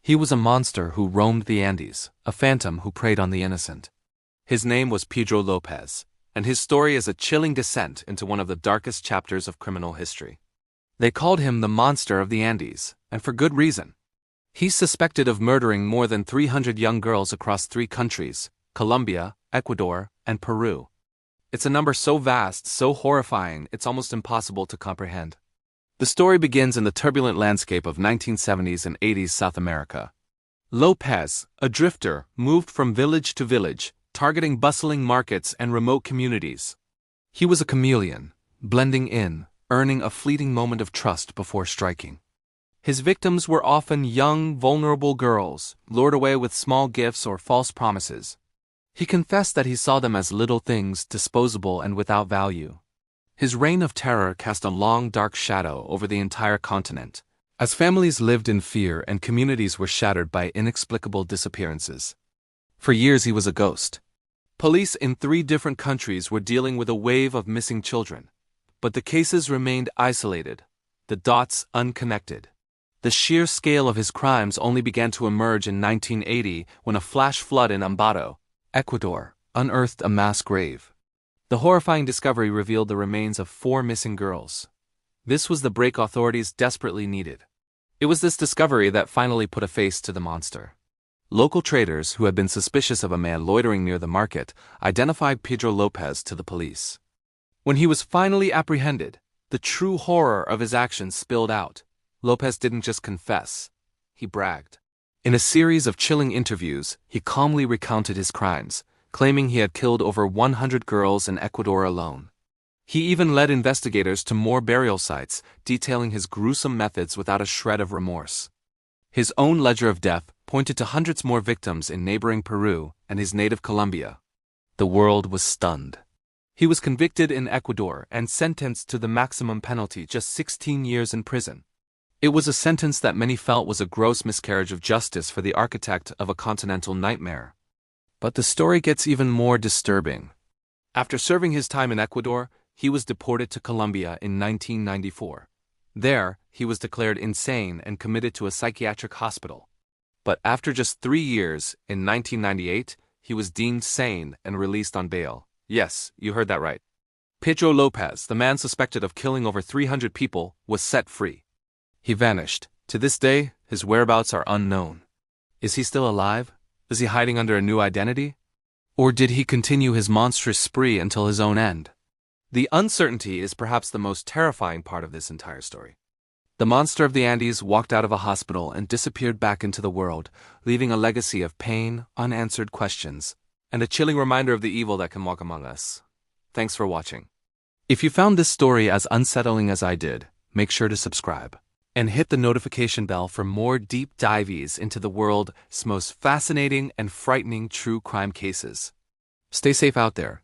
He was a monster who roamed the Andes, a phantom who preyed on the innocent. His name was Pedro Lopez, and his story is a chilling descent into one of the darkest chapters of criminal history. They called him the Monster of the Andes, and for good reason. He's suspected of murdering more than 300 young girls across 3 countries, Colombia, Ecuador, and Peru. It's a number so vast, so horrifying, it's almost impossible to comprehend. The story begins in the turbulent landscape of 1970s and 80s South America. Lopez, a drifter, moved from village to village, targeting bustling markets and remote communities. He was a chameleon, blending in, earning a fleeting moment of trust before striking. His victims were often young, vulnerable girls, lured away with small gifts or false promises. He confessed that he saw them as little things, disposable and without value. His reign of terror cast a long, dark shadow over the entire continent, as families lived in fear and communities were shattered by inexplicable disappearances. For years he was a ghost. Police in 3 different countries were dealing with a wave of missing children, but the cases remained isolated, the dots unconnected. The sheer scale of his crimes only began to emerge in 1980 when a flash flood in Ambato, Ecuador, unearthed a mass grave. The horrifying discovery revealed the remains of 4 missing girls. This was the break authorities desperately needed. It was this discovery that finally put a face to the monster. Local traders who had been suspicious of a man loitering near the market identified Pedro Lopez to the police. When he was finally apprehended, the true horror of his actions spilled out. Lopez didn't just confess, he bragged. In a series of chilling interviews, he calmly recounted his crimes, claiming he had killed over 100 girls in Ecuador alone. He even led investigators to more burial sites, detailing his gruesome methods without a shred of remorse. His own ledger of death pointed to hundreds more victims in neighboring Peru and his native Colombia. The world was stunned. He was convicted in Ecuador and sentenced to the maximum penalty, just 16 years in prison. It was a sentence that many felt was a gross miscarriage of justice for the architect of a continental nightmare. But the story gets even more disturbing. After serving his time in Ecuador, he was deported to Colombia in 1994. There, he was declared insane and committed to a psychiatric hospital. But after just 3 years, in 1998, he was deemed sane and released on bail. Yes, you heard that right. Pedro Lopez, the man suspected of killing over 300 people, was set free. He vanished. To this day, his whereabouts are unknown. Is he still alive? Is he hiding under a new identity? Or did he continue his monstrous spree until his own end? The uncertainty is perhaps the most terrifying part of this entire story. The monster of the Andes walked out of a hospital and disappeared back into the world, leaving a legacy of pain, unanswered questions, and a chilling reminder of the evil that can walk among us. Thanks for watching. If you found this story as unsettling as I did, make sure to subscribe and hit the notification bell for more deep dives into the world's most fascinating and frightening true crime cases. Stay safe out there,